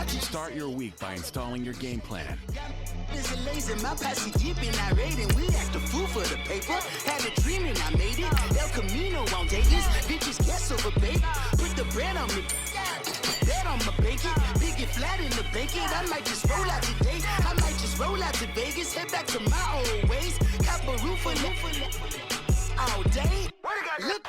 Start your week by installing your game plan. There's a laser, my posse deep in irate, and we act a fool for the paper. Had a dream and I made it. El Camino on Vegas, bitches guess over bait. Put the bread on me, bet on my bacon. Big it flat in the bacon. I might just roll out today. I might just roll out to Vegas, head back to my old ways. Cop a roof all day. Look.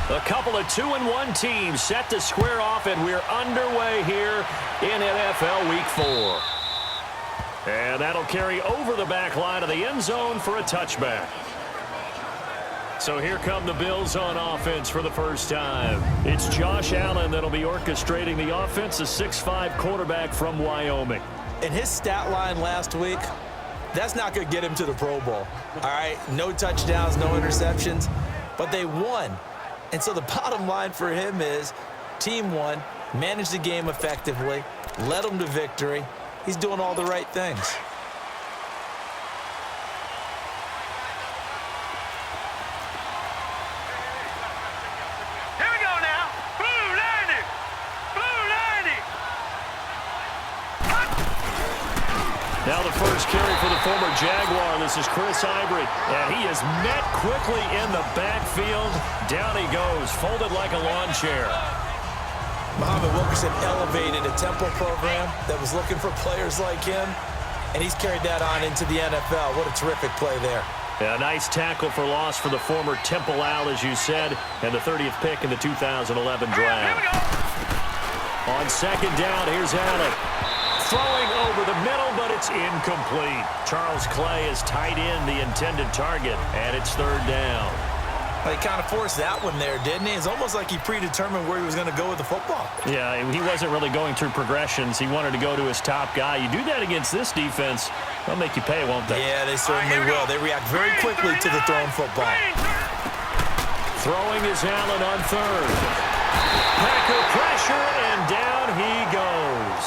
A couple of 2-1 teams set to square off, and we're underway here in NFL Week 4. And that'll carry over the back line of the end zone for a touchback. So here come the Bills on offense for the first time. It's Josh Allen that'll be orchestrating the offense, a 6'5" quarterback from Wyoming. And his stat line last week, that's not going to get him to the Pro Bowl. All right, no touchdowns, no interceptions, but they won. And so the bottom line for him is team won, managed the game effectively, led them to victory. He's doing all the right things. Here we go now. Blue 90. Blue 90. Now the first carry for the former Jaguar. This is Chris Ivory. And he is met quickly in the backfield. Down he goes, folded like a lawn chair. Muhammad Wilkerson elevated a Temple program that was looking for players like him, and he's carried that on into the NFL. What a terrific play there. Yeah, a nice tackle for loss for the former Temple Owl, as you said, and the 30th pick in the 2011 draft. On second down, here's Allen. Throwing over the middle, but it's incomplete. Charles Clay has tied in the intended target, and it's third down. Well, he kind of forced that one there, didn't he? It's almost like he predetermined where he was going to go with the football. Yeah, he wasn't really going through progressions. He wanted to go to his top guy. You do that against this defense, they'll make you pay, won't they? Yeah, they certainly will. They react very quickly to the thrown football. Throwing is Allen on third. Packer pressure, and down he goes.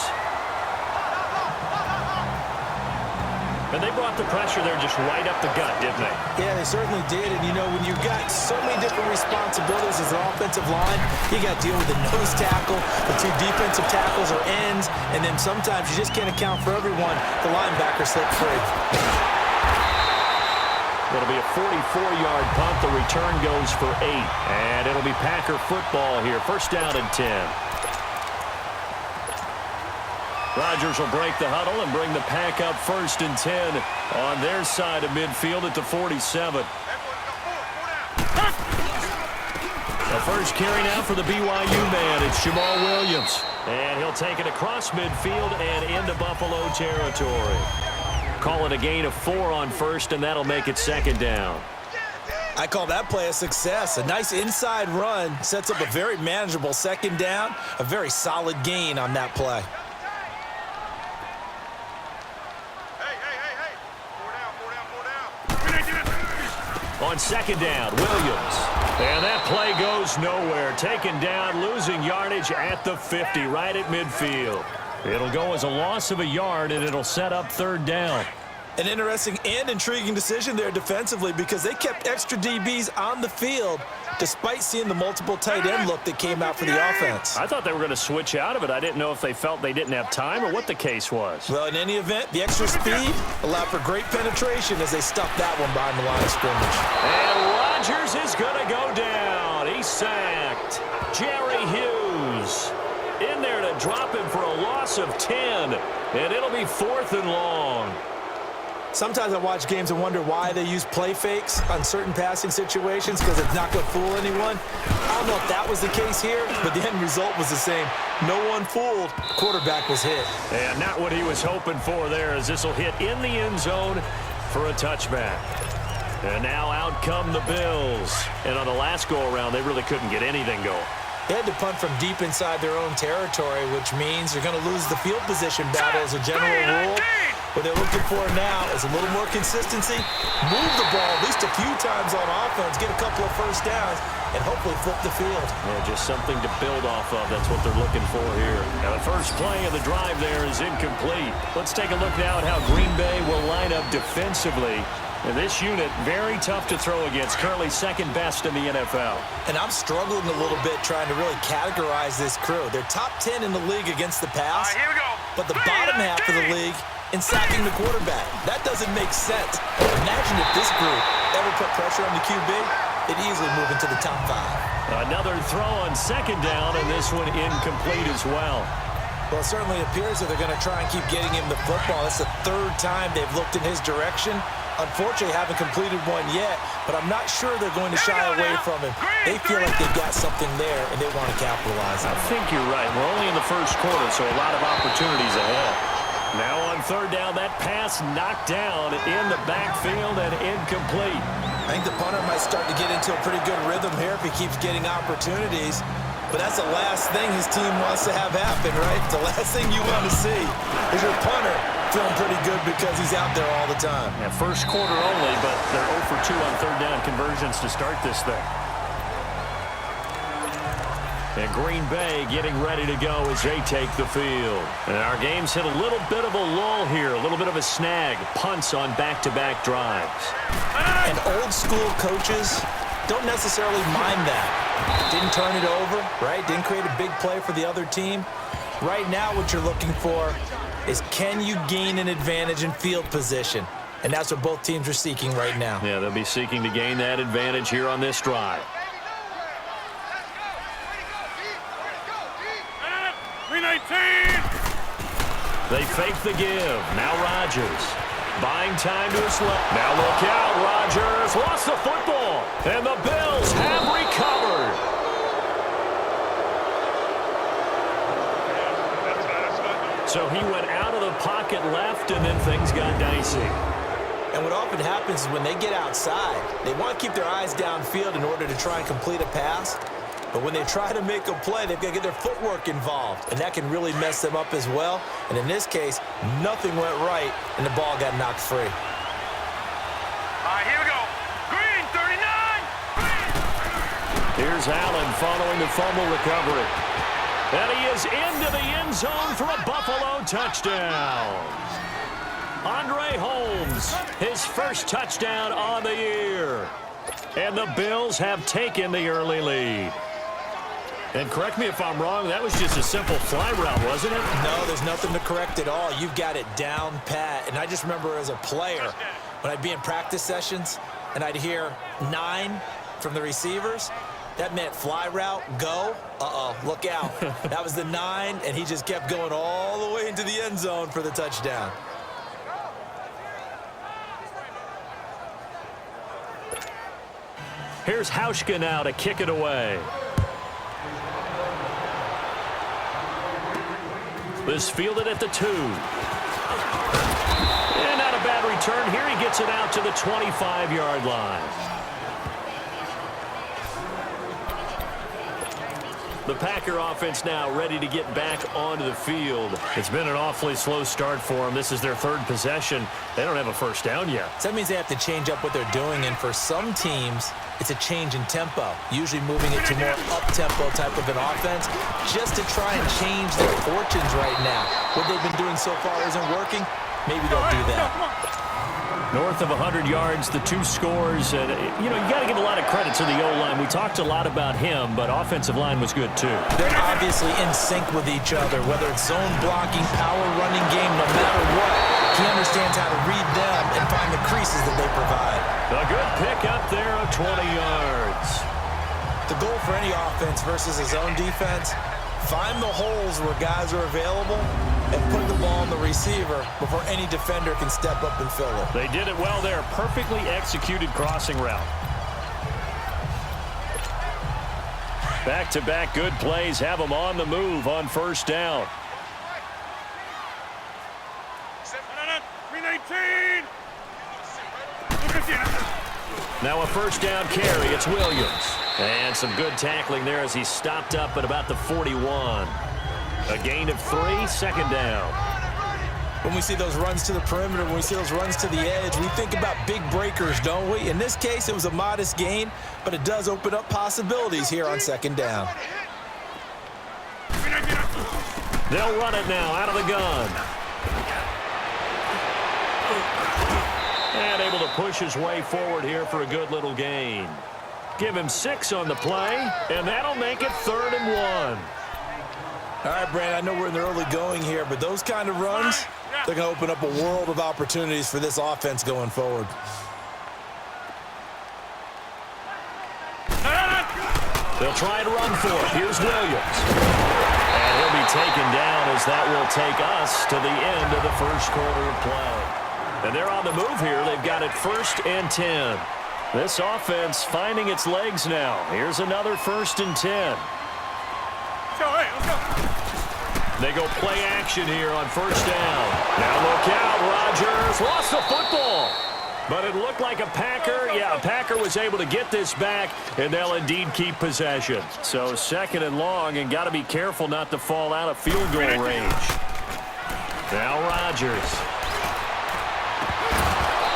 And they brought the pressure there just right up the gut, didn't they? Yeah, they certainly did. And, you know, when you've got so many different responsibilities as an offensive line, you got to deal with the nose tackle, the two defensive tackles or ends, and then sometimes you just can't account for everyone. The linebacker slipped free. It'll be a 44-yard punt. The return goes for 8. And it'll be Packer football here. First down and 10. Rodgers will break the huddle and bring the Pack up first and 10 on their side of midfield at the 47. The first carry now for the BYU man. It's Jamal Williams. And he'll take it across midfield and into Buffalo territory. Call it a gain of 4 on first, and that'll make it second down. I call that play a success. A nice inside run sets up a very manageable second down. A very solid gain on that play. On second down, Williams. And that play goes nowhere. Taken down, losing yardage at the 50, right at midfield. It'll go as a loss of a yard, and it'll set up third down. An interesting and intriguing decision there defensively because they kept extra DBs on the field despite seeing the multiple tight end look that came out for the offense. I thought they were going to switch out of it. I didn't know if they felt they didn't have time or what the case was. Well, in any event, the extra speed allowed for great penetration as they stuffed that one behind the line of scrimmage. And Rodgers is going to go down. He's sacked. Jerry Hughes in there to drop him for a loss of 10. And it'll be 4th and long. Sometimes I watch games and wonder why they use play fakes on certain passing situations because it's not going to fool anyone. I don't know if that was the case here, but the end result was the same. No one fooled. Quarterback was hit. And not what he was hoping for there as this will hit in the end zone for a touchback. And now out come the Bills. And on the last go-around, they really couldn't get anything going. They had to punt from deep inside their own territory, which means they're going to lose the field position battle as a general rule. What they're looking for now is a little more consistency, move the ball at least a few times on offense, get a couple of first downs, and hopefully flip the field. Yeah, just something to build off of. That's what they're looking for here. Now, the first play of the drive there is incomplete. Let's take a look now at how Green Bay will line up defensively And this unit, very tough to throw against, currently second best in the NFL. And I'm struggling a little bit trying to really categorize this crew. They're top 10 in the league against the pass, Here we go. but the bottom half of the league in sacking the quarterback. That doesn't make sense. Imagine if this group ever put pressure on the QB, they'd easily move into the top 5. Another throw on second down, and this one incomplete as well. Well, it certainly appears that they're going to try and keep getting him the football. It's the third time they've looked in his direction. Unfortunately, haven't completed one yet, but I'm not sure they're going to shy away from him. They feel like they've got something there, and they want to capitalize on it. I think you're right. We're only in the first quarter, so a lot of opportunities ahead. Now on third down, that pass knocked down in the backfield and incomplete. I think the punter might start to get into a pretty good rhythm here if he keeps getting opportunities. But that's the last thing his team wants to have happen, right? The last thing you want to see is your punter feeling pretty good because he's out there all the time. Yeah, first quarter only, but they're 0 for 2 on third down conversions to start this thing. And Green Bay getting ready to go as they take the field. And our game's hit a little bit of a lull here, a little bit of a snag. Punts on back-to-back drives. And old-school coaches don't necessarily mind that. Didn't turn it over, right? Didn't create a big play for the other team. Right now what you're looking for is can you gain an advantage in field position? And that's what both teams are seeking right now. Yeah, they'll be seeking to gain that advantage here on this drive. 319. They fake the give. Now Rodgers. Buying time to his left. Now look out. Rodgers lost the football. And the Bills have recovered. So he went out of the pocket left, and then things got dicey. And what often happens is when they get outside, they want to keep their eyes downfield in order to try and complete a pass. But when they try to make a play, they've got to get their footwork involved, and that can really mess them up as well. And in this case, nothing went right, and the ball got knocked free. Here we go. Green, 39. Here's Allen following the fumble recovery. And he is into the end zone for a Buffalo touchdown. Andre Holmes, his first touchdown on the year. And the Bills have taken the early lead. And correct me if I'm wrong, that was just a simple fly route, wasn't it? No, there's nothing to correct at all. You've got it down pat. And I just remember as a player, when I'd be in practice sessions and I'd hear 9 from the receivers, that meant fly route, go. Uh-oh, look out. That was the 9, and he just kept going all the way into the end zone for the touchdown. Here's Hauschka now to kick it away. This fielded at the 2. And not a bad return here. He gets it out to the 25-yard line. The Packer offense now ready to get back onto the field. It's been an awfully slow start for them. This is their third possession. They don't have a first down yet. So that means they have to change up what they're doing, and for some teams, it's a change in tempo, usually moving it to more up-tempo type of an offense, just to try and change their fortunes right now. What they've been doing so far isn't working. Maybe they'll do that. North of 100 yards, the 2 scores. And, you know, you got to give a lot of credit to the O-line. We talked a lot about him, but offensive line was good, too. They're obviously in sync with each other, whether it's zone blocking, power running game, no matter what. He understands how to read them and find the creases that they provide. A good pick up there of 20 yards. The goal for any offense versus a zone defense, find the holes where guys are available and put the ball on the receiver before any defender can step up and fill it. They did it well there. Perfectly executed crossing route. Back-to-back good plays have them on the move on first down. 319. Now a first down carry. It's Williams. And some good tackling there as he stopped up at about the 41. A gain of 3, second down. When we see those runs to the perimeter, when we see those runs to the edge, we think about big breakers, don't we? In this case, it was a modest gain, but it does open up possibilities here on second down. They'll run it now out of the gun. And able to push his way forward here for a good little gain. Give him 6 on the play, and that'll make it 3rd and 1. All right, Brandon, I know we're in the early going here, but those kind of runs, they're going to open up a world of opportunities for this offense going forward. They'll try to run for it. Here's Williams. And he'll be taken down as that will take us to the end of the first quarter of play. And they're on the move here. They've got it 1st and 10. This offense finding its legs now. Here's another 1st and 10. Let's go. They go play action here on 1st down. Now look out, Rodgers lost the football. But it looked like a Packer was able to get this back, and they'll indeed keep possession. So 2nd and long, and got to be careful not to fall out of field goal range. Now Rodgers.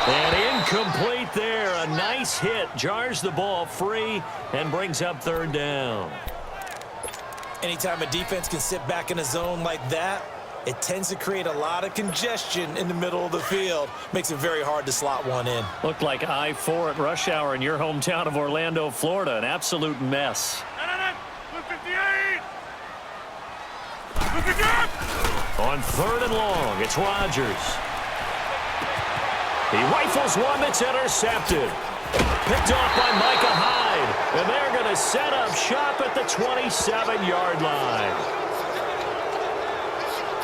And incomplete there. A nice hit. Jars the ball free and brings up 3rd down. Anytime a defense can sit back in a zone like that, it tends to create a lot of congestion in the middle of the field. Makes it very hard to slot one in. Looked like I-4 at rush hour in your hometown of Orlando, Florida. An absolute mess. 58. Look at that. On 3rd and long, it's Rodgers. He rifles one that's intercepted. Picked off by Micah Hyde. And they're going to set up shop at the 27-yard line.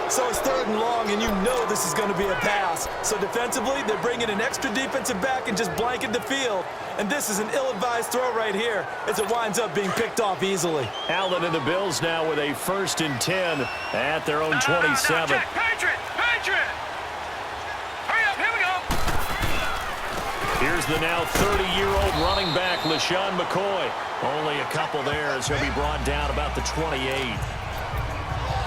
So it's 3rd and long, and you know this is going to be a pass. So defensively, they're bringing an extra defensive back and just blanket the field. And this is an ill-advised throw right here as it winds up being picked off easily. Allen and the Bills now with a 1st and 10 at their own 27. Patriot! Hurry up, here we go. Here's the now 30-year-old running back, LaShawn McCoy. Only a couple there as he'll be brought down about the 28.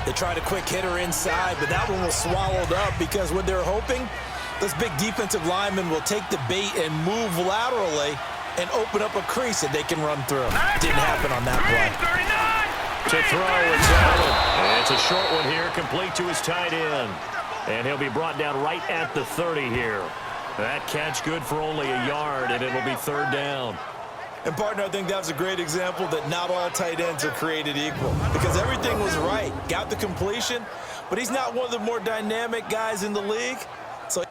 They tried a quick hitter inside, but that one was swallowed up because what they're hoping, this big defensive lineman will take the bait and move laterally and open up a crease that they can run through. Didn't happen on that play. To throw, it's Allen. And it's a short one here, complete to his tight end. And he'll be brought down right at the 30 here. That catch good for only a yard, and it'll be 3rd down. And, partner, I think that was a great example that not all tight ends are created equal because everything was right. Got the completion, but he's not one of the more dynamic guys in the league. So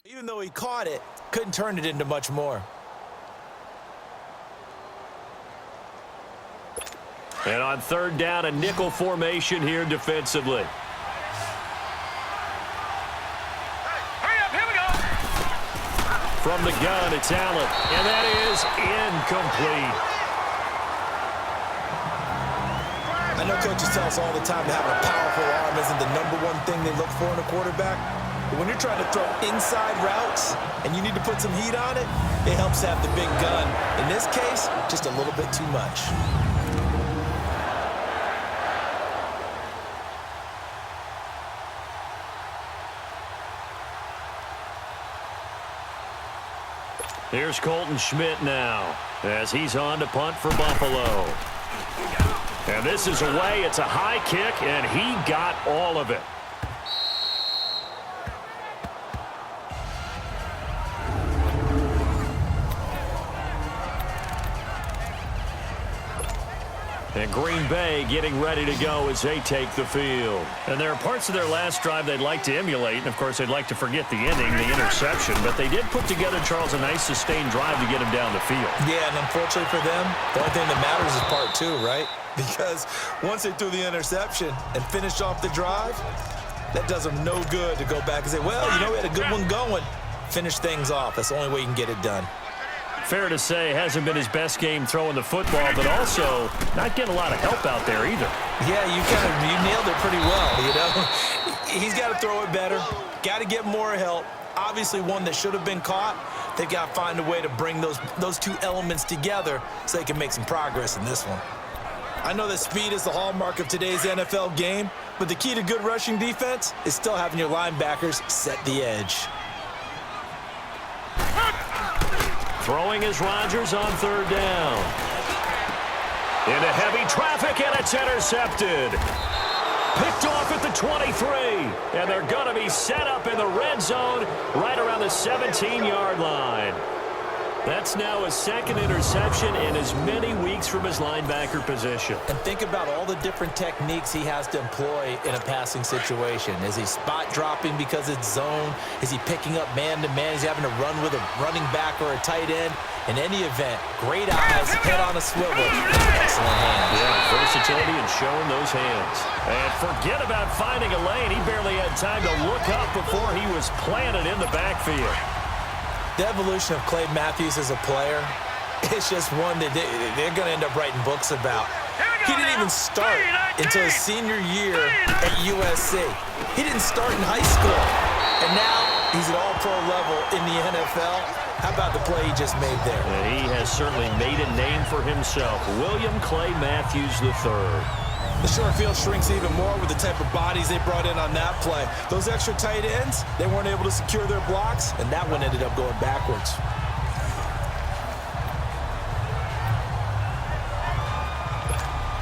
Even though he caught it, couldn't turn it into much more. And on third down, a nickel formation here defensively. From the gun, it's Allen, and that is incomplete. I know coaches tell us all the time that having a powerful arm isn't the #1 thing they look for in a quarterback. But when you're trying to throw inside routes and you need to put some heat on it, it helps to have the big gun. In this case, just a little bit too much. Here's Colton Schmidt now as he's on to punt for Buffalo. And this is away. It's a high kick, and he got all of it. And Green Bay getting ready to go as they take the field. And there are parts of their last drive they'd like to emulate. And, of course, they'd like to forget the ending, the interception. But they did put together, Charles, a nice sustained drive to get him down the field. Yeah, and unfortunately for them, the only thing that matters is part 2, right? Because once they threw the interception and finished off the drive, that does them no good to go back and say, well, you know, we had a good one going. Finish things off. That's the only way you can get it done. Fair to say, hasn't been his best game throwing the football, but also not getting a lot of help out there either. Yeah, you nailed it pretty well, you know. He's got to throw it better, got to get more help. Obviously one that should have been caught. They've got to find a way to bring those two elements together so they can make some progress in this one. I know that speed is the hallmark of today's NFL game, but the key to good rushing defense is still having your linebackers set the edge. Throwing is Rodgers on third down. Into heavy traffic, and it's intercepted. Picked off at the 23, and they're going to be set up in the red zone right around the 17-yard line. That's now a second interception in as many weeks from his linebacker position. And think about all the different techniques he has to employ in a passing situation. Is he spot dropping because it's zone? Is he picking up man-to-man? Is he having to run with a running back or a tight end? In any event, great eyes, head on a swivel, excellent hands. Yeah, versatility and showing those hands. And forget about finding a lane. He barely had time to look up before he was planted in the backfield. The evolution of Clay Matthews as a player, it's just one that they're going to end up writing books about. He didn't even start until his senior year at USC. He didn't start in high school. And now he's at all-pro level in the NFL. How about the play he just made there? And he has certainly made a name for himself. William Clay Matthews III. The short field shrinks even more with the type of bodies they brought in on that play. Those extra tight ends, they weren't able to secure their blocks, and that one ended up going backwards.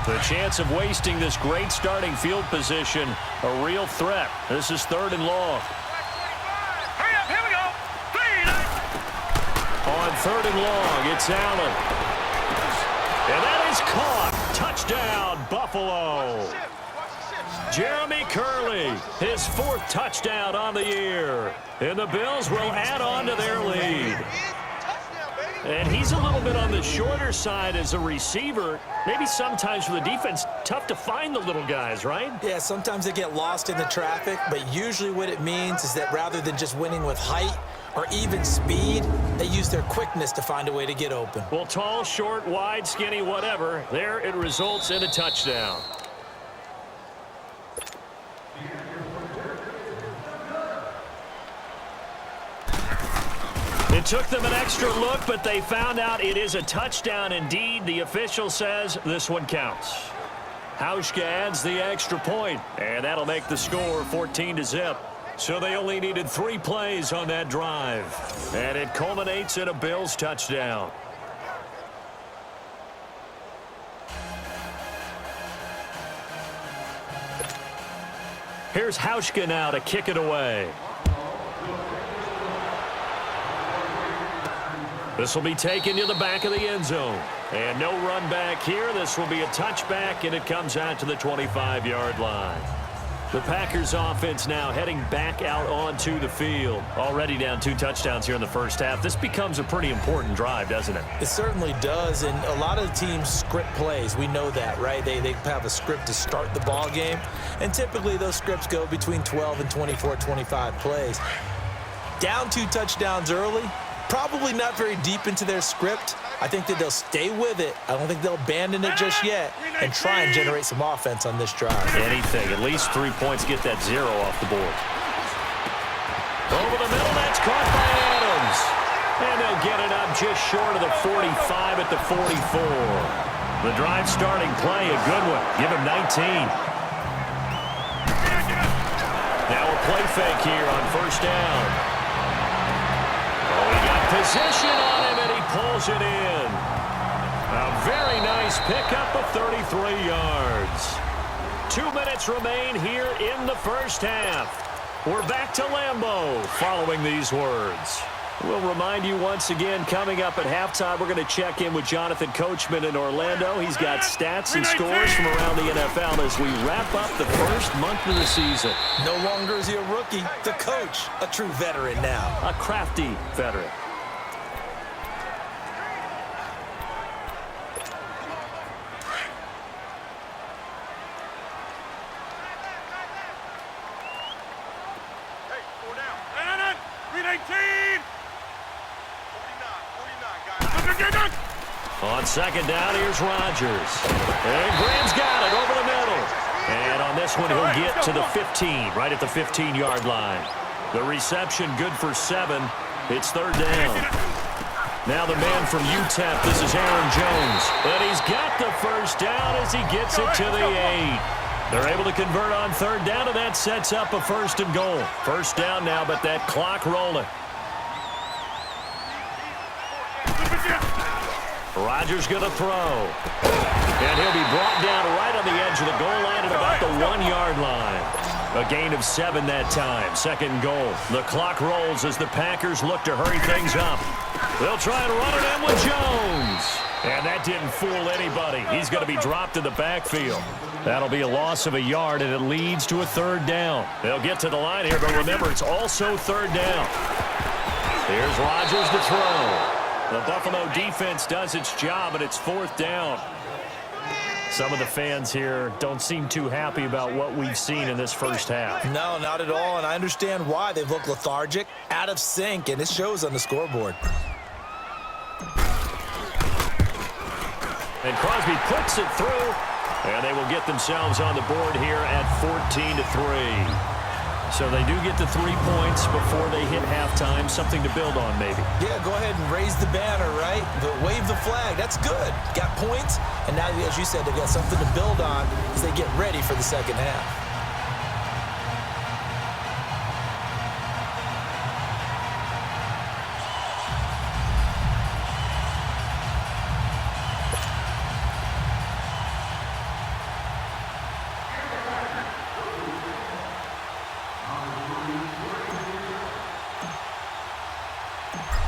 The chance of wasting this great starting field position, a real threat. This is third and long. Hurry up, here we go. On third and long, it's Allen. And that is caught. Touchdown, Buffalo. Jeremy Curley, his 4th touchdown on the year. And the Bills will add on to their lead. And he's a little bit on the shorter side as a receiver. Maybe sometimes for the defense, tough to find the little guys, right? Yeah, sometimes they get lost in the traffic, but usually what it means is that rather than just winning with height or even speed, they use their quickness to find a way to get open. Well, tall, short, wide, skinny, whatever, there it results in a touchdown. It took them an extra look, but they found out it is a touchdown indeed. The official says this one counts. Hauschka adds the extra point, and that'll make the score 14-0. So they only needed 3 plays on that drive, and it culminates in a Bills touchdown. Here's Hauschka now to kick it away. This will be taken to the back of the end zone. And no run back here. This will be a touchback, and it comes out to the 25-yard line. The Packers offense now heading back out onto the field. Already down 2 touchdowns here in the first half. This becomes a pretty important drive, doesn't it? It certainly does, and a lot of the teams script plays. We know that, right? They have a script to start the ball game, and typically those scripts go between 12 and 24, 25 plays. Down 2 touchdowns early, probably not very deep into their script. I think that they'll stay with it. I don't think they'll abandon it just yet and try and generate some offense on this drive. Anything. At least 3 points, get that 0 off the board. Over the middle, that's caught by Adams. And they'll get it up just short of the 45 at the 44. The drive starting play, a good one. Give him 19. Now a play fake here on first down. Oh, he got possession on him, and he pulls it in. A very nice pickup of 33 yards. 2 minutes remain here in the first half. We're back to Lambeau following these words. We'll remind you once again, coming up at halftime, we're going to check in with Jonathan Coachman in Orlando. He's got stats and scores from around the NFL as we wrap up the first month of the season. No longer is he a rookie. The coach, a true veteran now. A crafty veteran. On second down, here's Rodgers. And Graham's got it over the middle. And on this one, he'll get to the 15, right at the 15-yard line. The reception good for 7. It's third down. Now the man from UTEP, this is Aaron Jones. And he's got the first down as he gets it to the 8. They're able to convert on third down, and that sets up a first and goal. First down now, but that clock rolling. Rodgers going to throw. And he'll be brought down right on the edge of the goal line at about the 1-yard line. A gain of 7 that time. Second and goal. The clock rolls as the Packers look to hurry things up. They'll try and run it in with Jones. And that didn't fool anybody. He's going to be dropped in the backfield. That'll be a loss of a yard, and it leads to a third down. They'll get to the line here, but remember, it's also third down. Here's Rodgers to throw. The Buffalo defense does its job, and it's fourth down. Some of the fans here don't seem too happy about what we've seen in this first half. No, not at all, and I understand why. They've looked lethargic, out of sync, and it shows on the scoreboard. And Crosby puts it through, and they will get themselves on the board here at 14-3. So they do get the 3 points before they hit halftime. Something to build on, maybe. Yeah, go ahead and raise the banner, right? Wave the flag. That's good. Got points, and now, as you said, they've got something to build on as they get ready for the second half.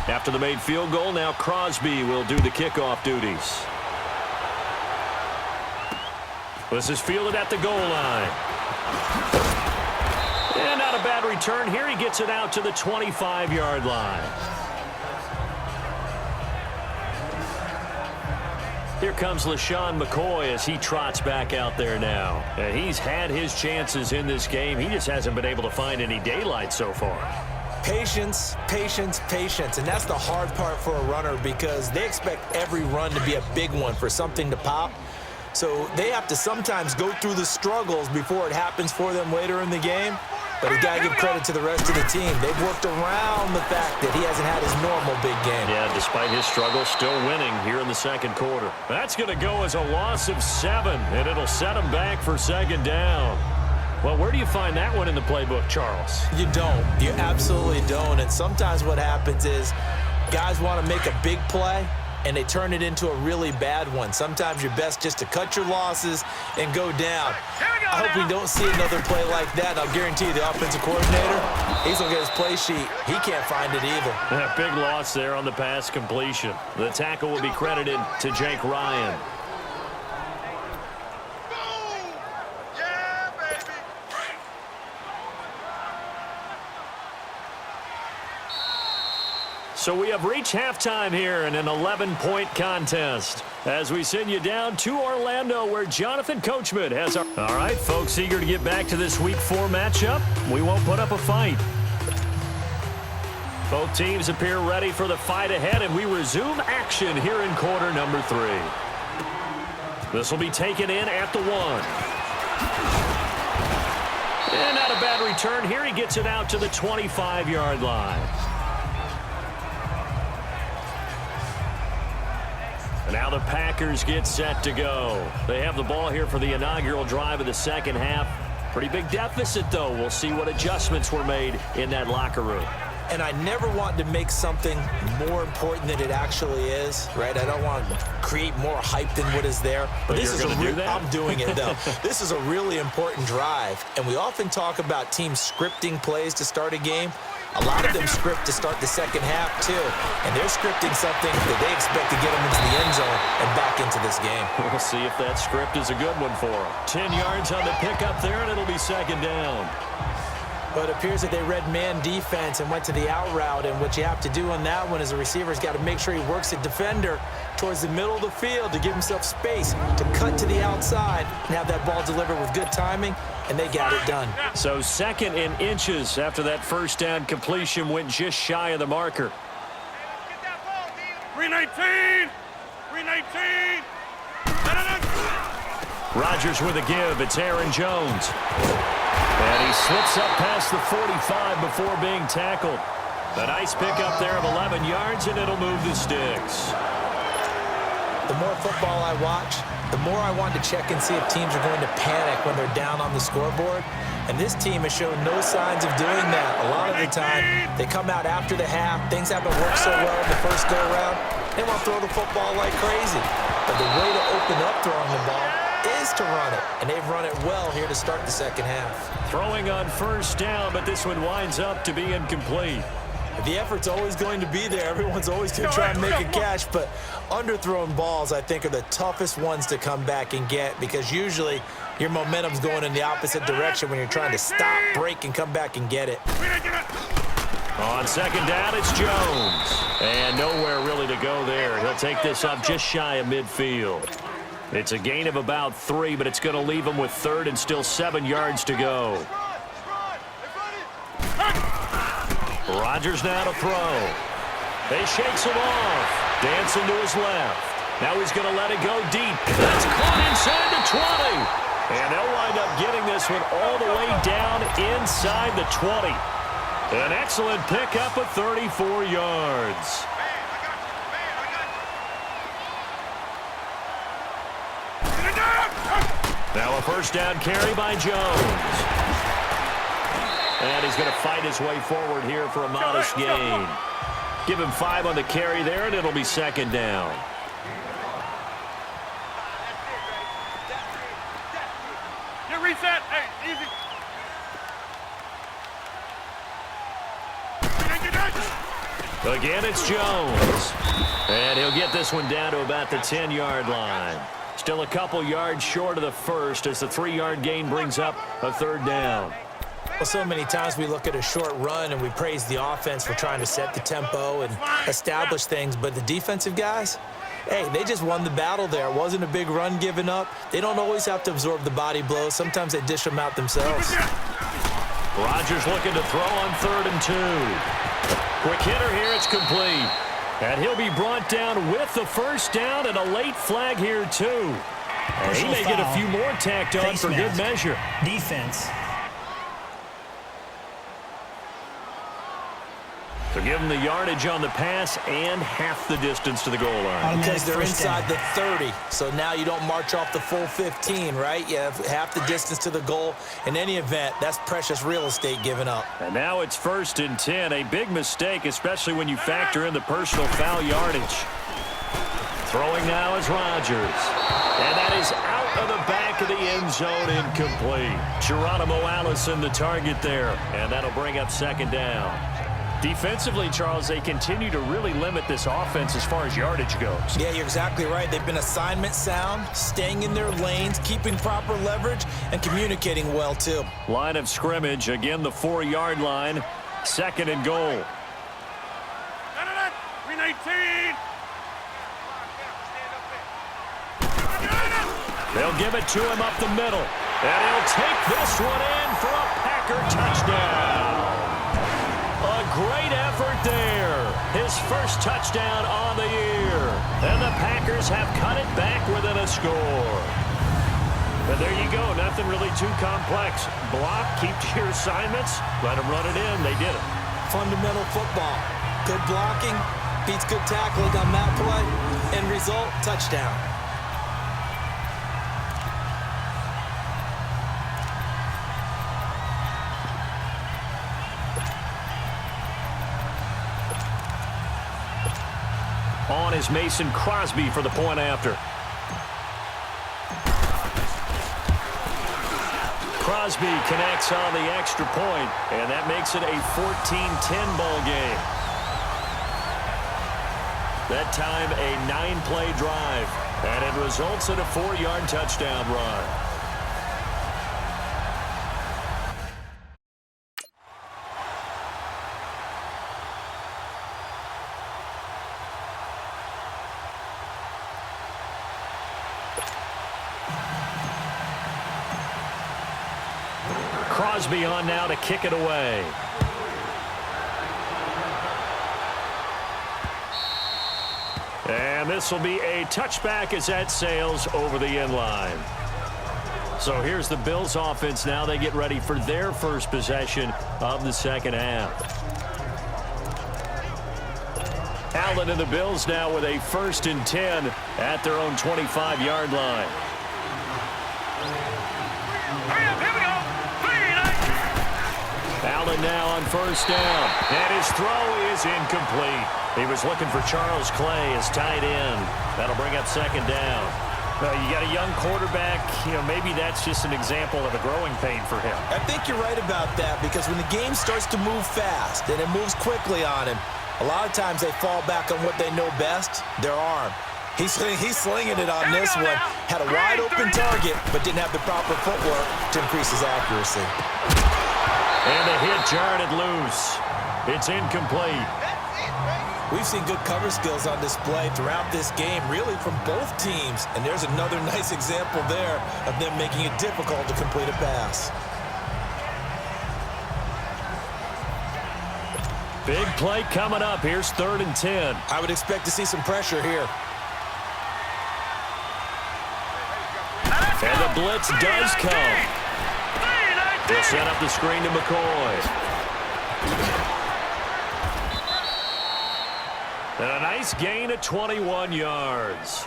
After the made field goal, now Crosby will do the kickoff duties. This is fielded at the goal line. And not a bad return here. He gets it out to the 25-yard line. Here comes LaShawn McCoy as he trots back out there now. And he's had his chances in this game. He just hasn't been able to find any daylight so far. Patience, patience, patience. And that's the hard part for a runner because they expect every run to be a big one for something to pop. So they have to sometimes go through the struggles before it happens for them later in the game. But you got to give credit to the rest of the team. They've worked around the fact that he hasn't had his normal big game. Yeah, despite his struggle, still winning here in the second quarter. That's going to go as a loss of 7, and it'll set him back for second down. Well, where do you find that one in the playbook, Charles? You don't. You absolutely don't. And sometimes what happens is guys want to make a big play, and they turn it into a really bad one. Sometimes you're best just to cut your losses and go down. I hope we don't see another play like that. I'll guarantee you the offensive coordinator, he's going to get his play sheet. He can't find it either. A big loss there on the pass completion. The tackle will be credited to Jake Ryan. So we have reached halftime here in an 11-point contest as we send you down to Orlando where Jonathan Coachman has our... All right, folks, eager to get back to this Week 4 matchup. We won't put up a fight. Both teams appear ready for the fight ahead, and we resume action here in quarter number 3. This will be taken in at the 1. And not a bad return here. He gets it out to the 25-yard line. And now the Packers get set to go. They have the ball here for the inaugural drive of the second half. Pretty big deficit, though. We'll see what adjustments were made in that locker room. And I never want to make something more important than it actually is, right? I don't want to create more hype than what is there. But this is I'm doing it, though. This is a really important drive. And we often talk about teams scripting plays to start a game. A lot of them script to start the second half, too. And they're scripting something that they expect to get them into the end zone and back into this game. We'll see if that script is a good one for them. 10 yards on the pickup there, and it'll be second down. But it appears that they read man defense and went to the out route. And what you have to do on that one is the receiver's got to make sure he works the defender towards the middle of the field to give himself space to cut to the outside and have that ball delivered with good timing, and they got it done. So 2nd and inches after that first down completion went just shy of the marker. 319! 319! Rodgers with a give. It's Aaron Jones. And he slips up past the 45 before being tackled. A nice pickup there of 11 yards, and it'll move the sticks. The more football I watch, the more I want to check and see if teams are going to panic when they're down on the scoreboard. And this team has shown no signs of doing that. A lot of the time, they come out after the half. Things haven't worked so well in the first go-around. They want to throw the football like crazy. But the way to open up throwing the ball is to run it. And they've run it well here to start the second half. Throwing on first down, but this one winds up to be incomplete. The effort's always going to be there. Everyone's always going to try and make a catch, but underthrown balls, I think, are the toughest ones to come back and get because usually your momentum's going in the opposite direction when you're trying to stop, break, and come back and get it. On second down, it's Jones. And nowhere really to go there. He'll take this up just shy of midfield. It's a gain of about 3, but it's going to leave him with 3rd and still 7 yards to go. Rodgers now to throw. He shakes him off. Dancing to his left. Now he's going to let it go deep. That's caught inside the 20. And they'll wind up getting this one all the way down inside the 20. An excellent pickup of 34 yards. Now a first down carry by Jones. And he's going to fight his way forward here for a modest gain. Give him 5 on the carry there, and it'll be second down. Get reset. Hey, easy. Again, it's Jones. And he'll get this one down to about the 10-yard line. Still a couple yards short of the first as the 3-yard gain brings up a third down. Well, so many times we look at a short run and we praise the offense for trying to set the tempo and establish things, but the defensive guys, hey, they just won the battle there. It wasn't a big run given up. They don't always have to absorb the body blows. Sometimes they dish them out themselves. Rodgers looking to throw on 3rd and 2. Quick hitter here, it's complete. And he'll be brought down with the first down and a late flag here, too. And he may get a few more tacked on for good measure. Defense. So give them the yardage on the pass and half the distance to the goal line. Because they're inside the 30, so now you don't march off the full 15, right? You have half the distance to the goal. In any event, that's precious real estate given up. And now it's 1st and 10, a big mistake, especially when you factor in the personal foul yardage. Throwing now is Rodgers. And that is out of the back of the end zone, incomplete. Geronimo Allison, the target there, and that'll bring up second down. Defensively, Charles, they continue to really limit this offense as far as yardage goes. Yeah, you're exactly right. They've been assignment sound, staying in their lanes, keeping proper leverage, and communicating well, too. Line of scrimmage, again the 4-yard line, 2nd and goal. 319. They'll give it to him up the middle. And he'll take this one in for a Packer touchdown. A great effort there. His first touchdown on the year. And the Packers have cut it back within a score. And there you go. Nothing really too complex. Block, keep to your assignments, let them run it in. They did it. Fundamental football. Good blocking beats good tackling on that play. End result, touchdown. On is Mason Crosby for the point after. Crosby connects on the extra point, and that makes it a 14-10 ball game. That time a 9-play drive, and it results in a 4-yard touchdown run. Crosby on now to kick it away. And this will be a touchback as that sails over the end line. So here's the Bills offense now. They get ready for their first possession of the second half. Allen and the Bills now with a 1st and 10 at their own 25-yard line. Allen now on 1st down, and his throw is incomplete. He was looking for Charles Clay as tight end. That'll bring up 2nd down. You got a young quarterback, maybe that's just an example of a growing pain for him. I think you're right about that, because when the game starts to move fast and it moves quickly on him, a lot of times they fall back on what they know best, their arm. He's slinging it on this one. Had a wide open target, but didn't have the proper footwork to increase his accuracy. And the hit jarred it loose. It's incomplete. We've seen good cover skills on display throughout this game, really from both teams. And there's another nice example there of them making it difficult to complete a pass. Big play coming up. Here's 3rd and 10. I would expect to see some pressure here. And the blitz does come. They'll set up the screen to McCoy. And a nice gain of 21 yards.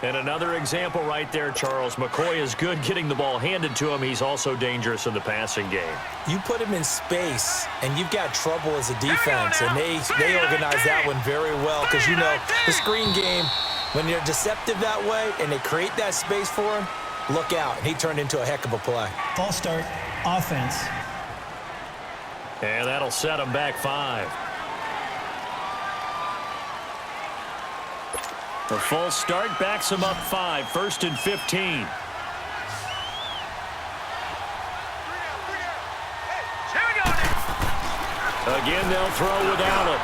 And another example right there, Charles. McCoy is good getting the ball handed to him. He's also dangerous in the passing game. You put him in space, and you've got trouble as a defense. And they organize that one very well, because, the screen game, when you're deceptive that way and they create that space for him, look out. And he turned into a heck of a play. False start, offense. And that'll set him back 5. The full start backs him up 5. 1st and 15. Again, they'll throw without him.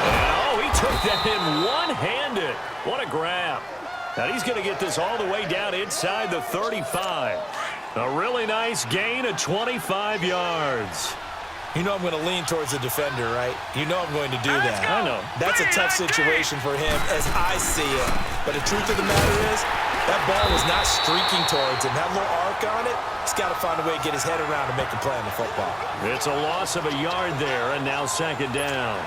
And, he took that in one-handed. What a grab. Now he's going to get this all the way down inside the 35. A really nice gain of 25 yards. I'm going to lean towards the defender, right? I'm going to do that. I know. That's a tough situation for him as I see it. But the truth of the matter is, that ball was not streaking towards him. That little arc on it, he's got to find a way to get his head around and make a play on the football. It's a loss of a yard there, and now 2nd down.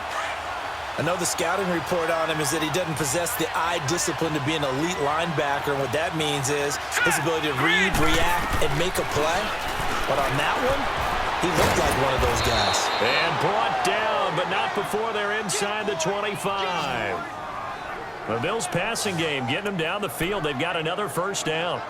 I know the scouting report on him is that he doesn't possess the eye discipline to be an elite linebacker, and what that means is his ability to read, react, and make a play. But on that one, he looked like one of those guys. And brought down, but not before they're inside the 25. The Bills' passing game, getting them down the field. They've got another 1st down.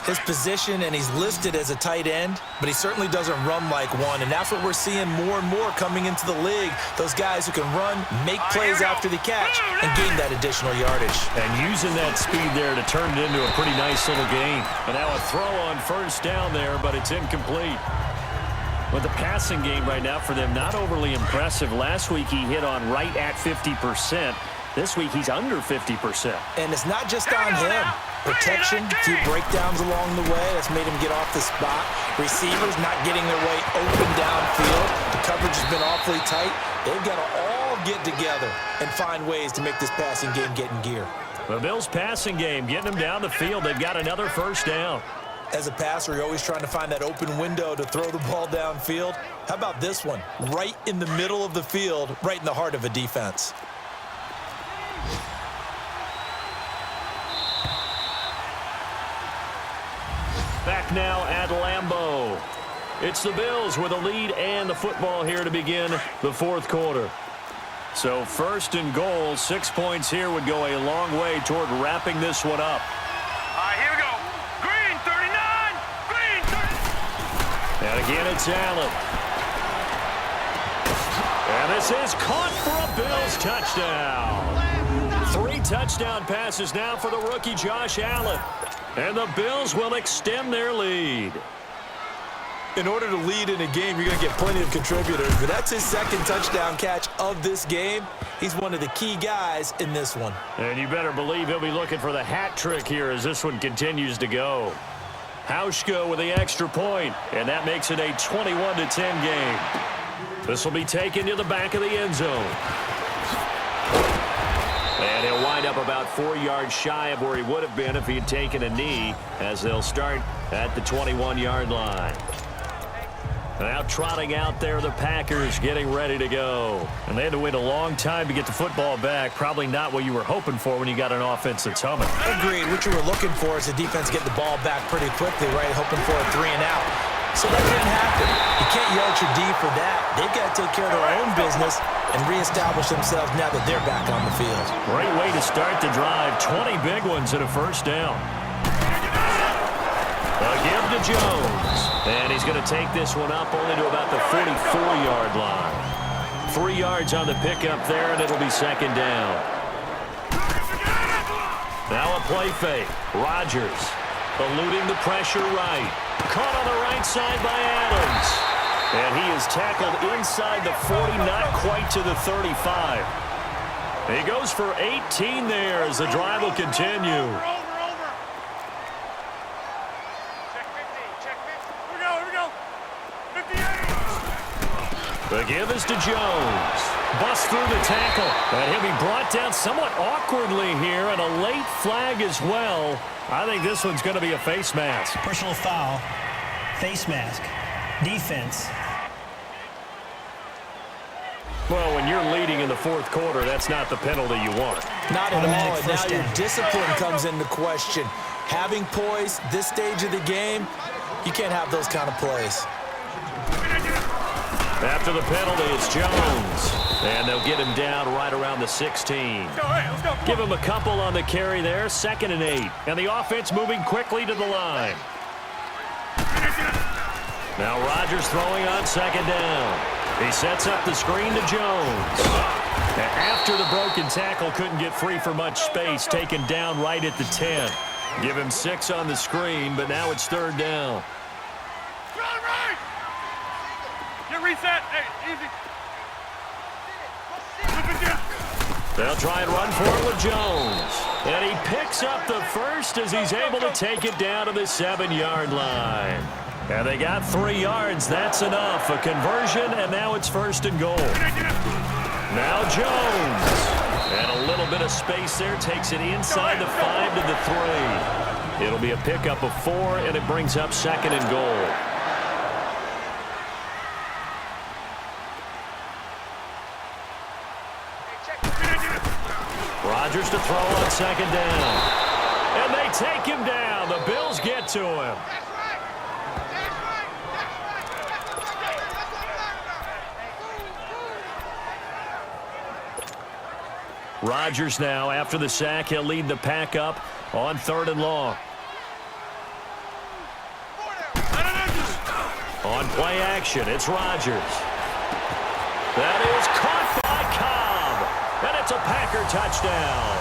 His position, and he's listed as a tight end, but he certainly doesn't run like one, and that's what we're seeing more and more coming into the league. Those guys who can run, make plays after the catch, and gain that additional yardage. And using that speed there to turn it into a pretty nice little gain. And now a throw on 1st down there, but it's incomplete. With the passing game right now for them, not overly impressive. Last week he hit on right at 50%. This week he's under 50%. And it's not just on him. Protection, a few breakdowns along the way. That's made him get off the spot. Receivers not getting their way open downfield. The coverage has been awfully tight. They've got to all get together and find ways to make this passing game get in gear. The Bills' passing game, getting them down the field. They've got another first down. As a passer, you're always trying to find that open window to throw the ball downfield. How about this one? Right in the middle of the field, right in the heart of a defense. Back now at Lambeau. It's the Bills with a lead and the football here to begin the fourth quarter. So first and goal, 6 points here would go a long way toward wrapping this one up. All right, here we go. Green, 39. Green, 30. And again, it's Allen. And this is caught for a Bills touchdown. 3 touchdown passes now for the rookie Josh Allen. And the Bills will extend their lead. In order to lead in a game, you're going to get plenty of contributors. But that's his second touchdown catch of this game. He's one of the key guys in this one. And you better believe he'll be looking for the hat trick here as this one continues to go. Hauschka with the extra point, and that makes it a 21-10 game. This will be taken to the back of the end zone. And he'll wind up about 4 yards shy of where he would have been if he had taken a knee, as they'll start at the 21-yard line. Now trotting out there, the Packers getting ready to go. And they had to wait a long time to get the football back. Probably not what you were hoping for when you got an offense that's humming. Agreed. What you were looking for is the defense get the ball back pretty quickly, right? Hoping for a 3 and out. So that didn't happen. You can't yell at your D for that. They've got to take care of their own business and reestablish themselves now that they're back on the field. Great way to start the drive. 20 big ones and a first down. A give to Jones. And he's going to take this one up only to about the 44-yard line. 3 yards on the pickup there, and it'll be second down. Now a play fake. Rodgers eluding the pressure right. Caught on the right side by Adams. And he is tackled inside the 40, not quite to the 35. He goes for 18 there as the drive will continue. The give is to Jones. Busts through the tackle. And he'll be brought down somewhat awkwardly here, and a late flag as well. I think this one's going to be a face mask. Personal foul, face mask, defense. Well, when you're leading in the fourth quarter, that's not the penalty you want. Not at all. And now your down. discipline comes into question. Having poise this stage of the game, you can't have those kind of plays. After the penalty, it's Jones. And they'll get him down right around the 16. Let's go. Give him a couple on the carry there, 2nd and 8. And the offense moving quickly to the line. Now Rodgers throwing on 2nd down. He sets up the screen to Jones. And after the broken tackle, couldn't get free for much space, taken down right at the 10. Give him 6 on the screen, but now it's 3rd down. Get reset. Hey, easy. They'll try and run for it with Jones. And he picks up the first as he's able to take it down to the 7-yard line. And they got 3 yards. That's enough. A conversion, and now it's 1st and goal. Now Jones. And a little bit of space there. Takes it inside the 5 to the 3. It'll be a pickup of 4, and it brings up 2nd and goal. Rodgers to throw on 2nd down. And they take him down. The Bills get to him. Rodgers now, after the sack, he'll lead the pack up on 3rd and long. On play action, it's Rodgers. That is caught by Cobb. And it's a Packer touchdown.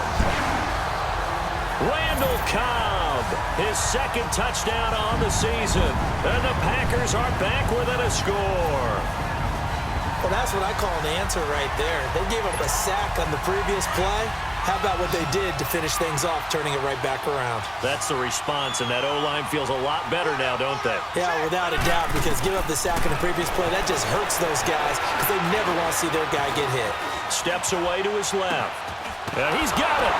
Randall Cobb his second touchdown on the season. And the Packers are back within a score. Well, that's what I call an answer right there. They gave up a sack on the previous play. How about what they did to finish things off, turning it right back around? That's the response, and that O-line feels a lot better now, don't they? Yeah, without a doubt, because give up the sack in the previous play, that just hurts those guys because they never want to see their guy get hit. Steps away to his left. He's got it.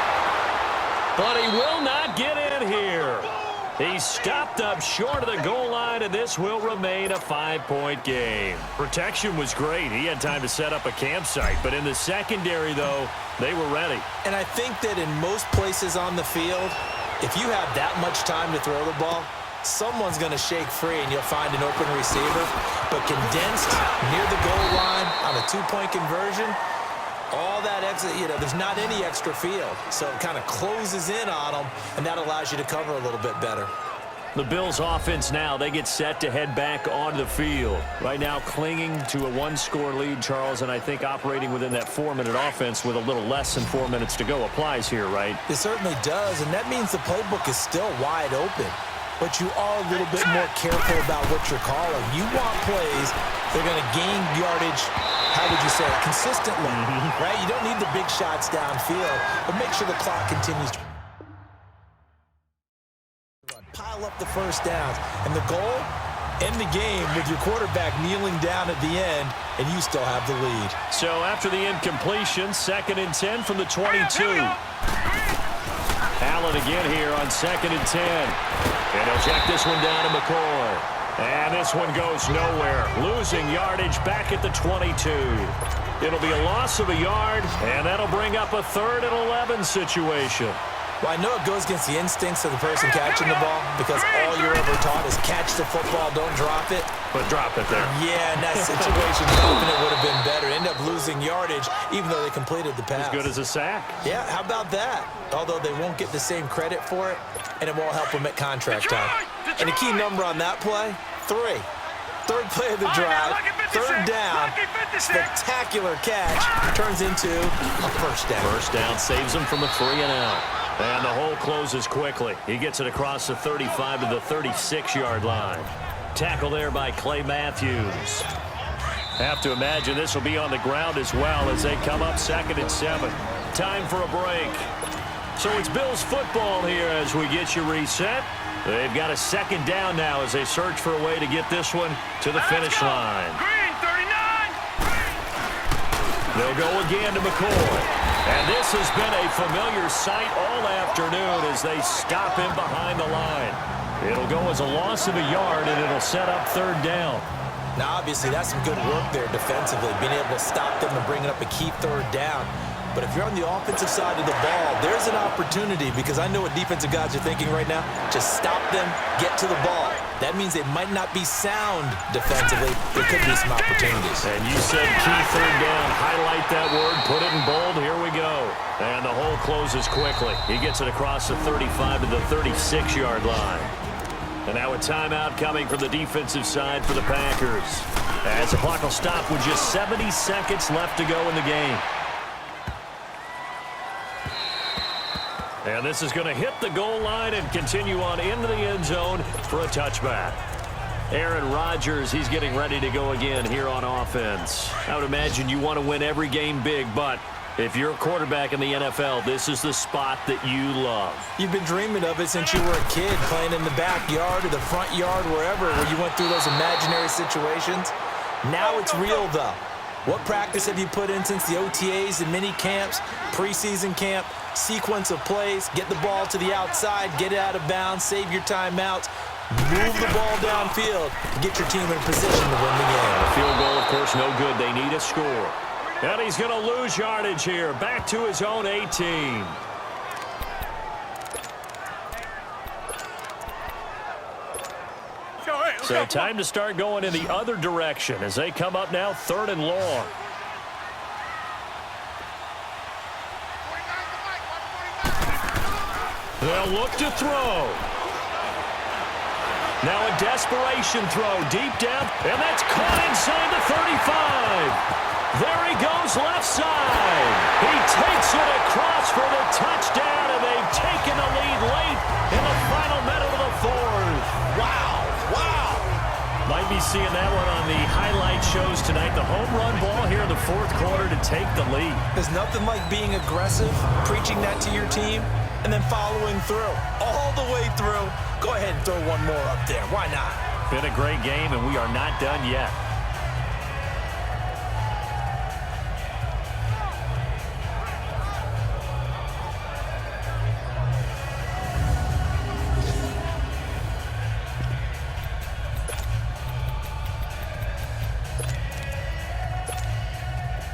But he will not get in here. He's stopped up short of the goal line, and this will remain a 5-point game. Protection was great. He had time to set up a campsite. But in the secondary, though, they were ready. And I think that in most places on the field, if you have that much time to throw the ball, someone's going to shake free and you'll find an open receiver. But condensed near the goal line on a 2-point conversion, all that extra, there's not any extra field. So it kind of closes in on them, and that allows you to cover a little bit better. The Bills offense now, they get set to head back on the field. Right now clinging to a 1-score lead, Charles, and I think operating within that 4-minute offense with a little less than 4 minutes to go applies here, right? It certainly does, and that means the playbook is still wide open. But you are a little bit more careful about what you're calling. You want plays that are going to gain yardage, how would you say it, consistently, right? You don't need the big shots downfield, but make sure the clock continues to run. Pile up the first downs. And the goal, end the game with your quarterback kneeling down at the end, and you still have the lead. So after the incompletion, 2nd and 10 from the 22. Allen again here on 2nd and 10. And he'll check this one down to McCoy. And this one goes nowhere. Losing yardage back at the 22. It'll be a loss of a yard, and that'll bring up a 3rd and 11 situation. Well, I know it goes against the instincts of the person catching the ball because all you're ever taught is catch the football, don't drop it. But drop it there. Yeah, in that situation, dropping it would have been better. End up losing yardage, even though they completed the pass. As good as a sack. Yeah, how about that? Although they won't get the same credit for it, and it won't help them at contract time. And the key number on that play, 3. 3rd play of the drive, 3rd down, spectacular catch, turns into a first down. First down saves him from a 3-and-out. And the hole closes quickly. He gets it across the 35 to the 36-yard line. Tackle there by Clay Matthews. Have to imagine this will be on the ground as well as they come up 2nd and 7. Time for a break. So it's Bills football here as we get you reset. They've got a 2nd down now as they search for a way to get this one to the finish line. Green 39. They'll go again to McCoy. And this has been a familiar sight all afternoon as they stop him behind the line. It'll go as a loss of a yard, and it'll set up 3rd down. Now, obviously, that's some good work there defensively, being able to stop them and bringing up a key 3rd down. But if you're on the offensive side of the ball, there's an opportunity because I know what defensive guys are thinking right now. Just stop them, get to the ball. That means they might not be sound defensively. There could be some opportunities. And you said key 3rd down. Highlight that word. Put it in bold. Here we go. And the hole closes quickly. He gets it across the 35 to the 36-yard line. And now a timeout coming from the defensive side for the Packers. As the clock will stop with just 70 seconds left to go in the game. And this is going to hit the goal line and continue on into the end zone for a touchback. Aaron Rodgers, he's getting ready to go again here on offense. I would imagine you want to win every game big, but if you're a quarterback in the NFL, this is the spot that you love. You've been dreaming of it since you were a kid, playing in the backyard or the front yard, wherever, where you went through those imaginary situations. Now it's real, though. What practice have you put in since the OTAs and mini camps, preseason camp, sequence of plays, get the ball to the outside, get it out of bounds, save your timeouts, move the ball downfield, get your team in position to win the game. A field goal, of course, no good. They need a score. And he's going to lose yardage here, back to his own 18. So time to start going in the other direction as they come up now 3rd and long. They'll look to throw. Now a desperation throw deep down, and that's caught inside the 35. There he goes left side. He takes it across for the touchdown, and they've taken the lead late in the final minute of the fourth. Wow. Might be seeing that one on the highlight shows tonight. The home run ball here in the fourth quarter to take the lead. There's nothing like being aggressive, preaching that to your team, and then following through. All the way through. Go ahead and throw one more up there. Why not? Been a great game, and we are not done yet.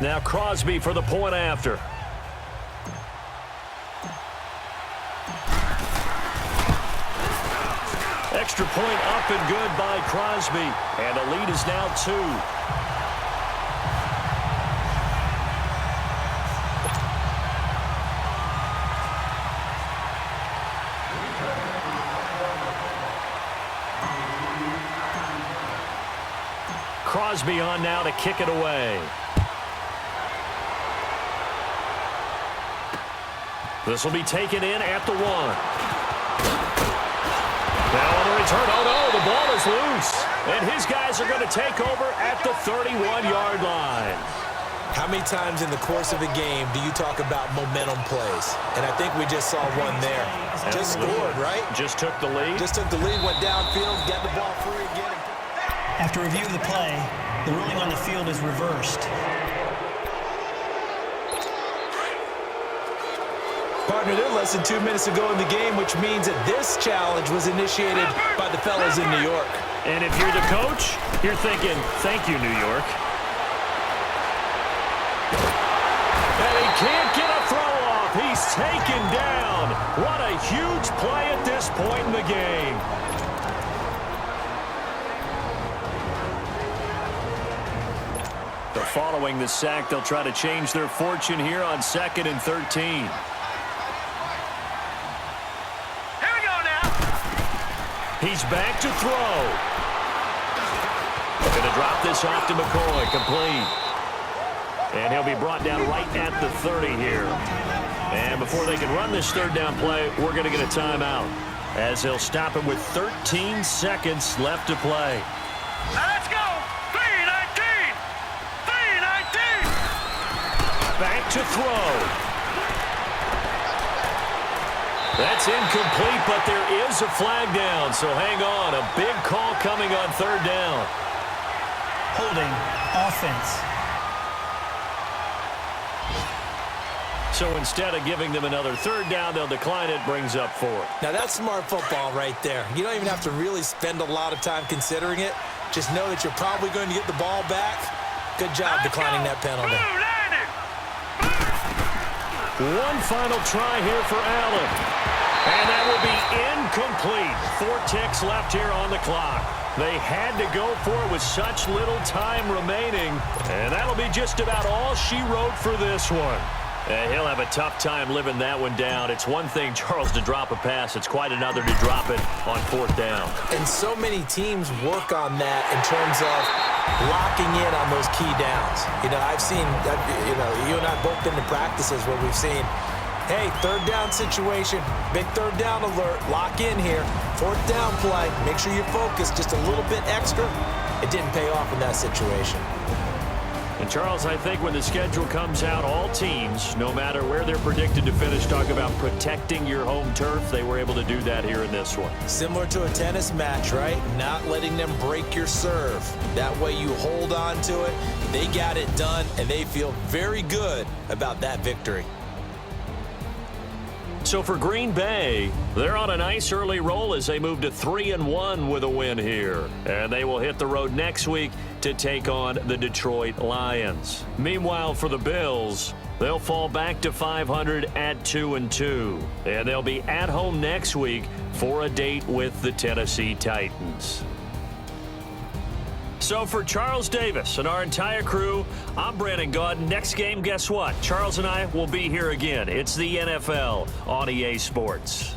Now Crosby for the point after. Extra point up and good by Crosby. And the lead is now 2. Crosby on now to kick it away. This will be taken in at the 1. Now on the return, oh no, the ball is loose. And his guys are going to take over at the 31-yard line. How many times in the course of a game do you talk about momentum plays? And I think we just saw one there. Just scored, right? Just took the lead. Just took the lead, went downfield, got the ball free again. After review of the play, the ruling on the field is reversed. Partner, they're less than 2 minutes to go in the game, which means that this challenge was initiated by the fellas in New York. And if you're the coach, you're thinking, thank you, New York. And he can't get a throw off. He's taken down. What a huge play at this point in the game. So following the sack, they'll try to change their fortune here on 2nd and 13. He's back to throw. Going to drop this off to McCoy. Complete. And he'll be brought down right at the 30 here. And before they can run this third down play, we're going to get a timeout, as they'll stop him with 13 seconds left to play. Now let's go. 3:19. 3:19. Back to throw. That's incomplete, but there is a flag down, so hang on. A big call coming on 3rd down. Holding, offense. So instead of giving them another 3rd down, they'll decline it, brings up 4. Now that's smart football right there. You don't even have to really spend a lot of time considering it. Just know that you're probably going to get the ball back. Good job declining that penalty. One final try here for Allen. And that will be incomplete. 4 ticks left here on the clock. They had to go for it with such little time remaining. And that'll be just about all she wrote for this one. And he'll have a tough time living that one down. It's one thing, Charles, to drop a pass. It's quite another to drop it on 4th down. And so many teams work on that in terms of locking in on those key downs. You know, I've seen, you and I both been to practices where we've seen, hey, 3rd down situation, big 3rd down alert, lock in here, 4th down play, make sure you're focused just a little bit extra. It didn't pay off in that situation. And, Charles, I think when the schedule comes out, all teams, no matter where they're predicted to finish, talk about protecting your home turf. They were able to do that here in this one. Similar to a tennis match, right? Not letting them break your serve. That way you hold on to it. They got it done, and they feel very good about that victory. So for Green Bay, they're on a nice early roll as they move to 3-1 with a win here. And they will hit the road next week to take on the Detroit Lions. Meanwhile, for the Bills, they'll fall back to 500 at 2-2. And they'll be at home next week for a date with the Tennessee Titans. So for Charles Davis and our entire crew, I'm Brandon Gaudin. Next game, guess what? Charles and I will be here again. It's the NFL on EA Sports.